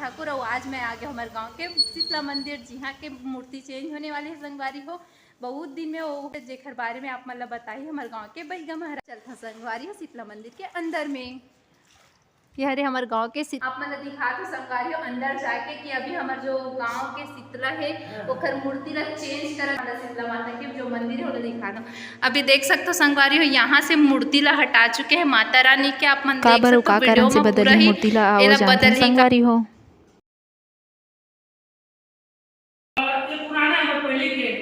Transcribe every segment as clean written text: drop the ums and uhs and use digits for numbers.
ठाकुर और आज मैं आ गया हमारे गांव के शीतला मंदिर, जहाँ के मूर्ति चेंज होने वाली है संगवारी हो। बहुत दिन में वो जेखर बारे में आप मतलब बताई हमारे गांव के बैगा महाराज चलता संगवारी हो शीतला मंदिर के अंदर में। ये हरे हमारे गांव के आप मतलब दिखा तो संगवारी हो अंदर जाके कि अभी हमारे जो गांव के शीतला है ओखर मूर्ति ला चेंज कर शीतला माता के जो मंदिर है वो दिखा दो। अभी देख सकते हो संगवारी हो यहाँ से मूर्ति ला हटा चुके हैं माता रानी के। आप मन देख सकते हो वीडियो में पूरा ही बदल संगवारी हो।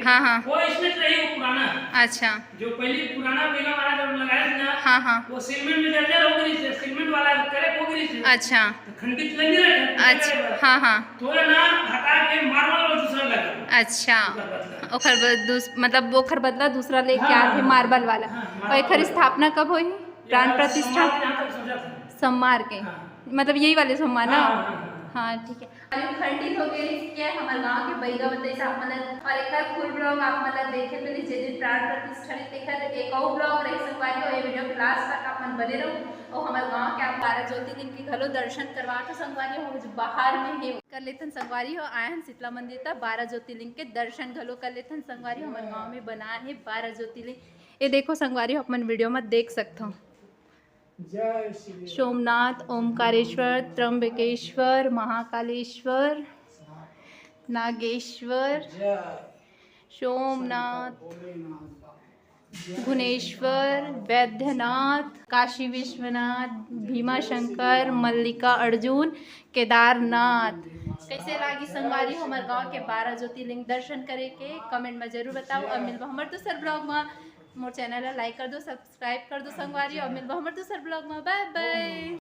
हाँ हाँ वो इसमें रही वो पुराना। अच्छा जो पहले पुराना बेगा वाला जब लगाया था ना, हाँ हाँ वो सीमेंट में जर्जर हो गई थी, सीमेंट वाला करे हो गई थी। अच्छा तो खंडित नहीं रखा। अच्छा हाँ हाँ तो ना हटा के मार्बल और दूसरा लगा। अच्छा मतलब वो खर बदला दूसरा लेके आते मार्बल वाला। और एक स्थापना कब हुई प्राण प्रतिष्ठा? सोमवार के मतलब यही वाले सोमवार ना। हाँ ठीक है। खंडित हो गए क्या हमारे गांव के बैगा बताइए आप मतलब और एक फुल ब्लॉग आप मतलब देखे पहले जे दिन प्राण प्रतिष्ठा देखा एक और ब्लॉग रही संगवारी हो। ये वीडियो क्लास तक आप मन बने रहो और हमारे गांव के आप 12 ज्योतिर्लिंग के घलो दर्शन करवा तो संगवारी हो जो बाहर में है कर लेथन संगवारी हो। आए हैं शीतला मंदिर तक 12 ज्योतिर्लिंग के दर्शन घलो कर लेथन संगवारी हो। हमारे गाँव में बना है 12 ज्योतिर्लिंग। ये देखो संगवारी हो अपन वीडियो में देख सकते हो सोमनाथ, ओमकारेश्वर, त्र्यंबकेश्वर, महाकालेश्वर, नागेश्वर, सोमनाथ, गुणेश्वर, वैद्यनाथ, काशी विश्वनाथ, भीमाशंकर, मल्लिका अर्जुन, केदारनाथ। कैसे लागी संगवारी हो हमारे गांव के 12 ज्योतिर्लिंग दर्शन करे के कमेंट में जरूर बताओ। और मिलवा हमारे दूसर ब्लॉग में। मोर चैनल लाइक कर दो, सब्सक्राइब कर दो संगवारी और मिलवा हमारे दूसर ब्लॉग में। Bye bye.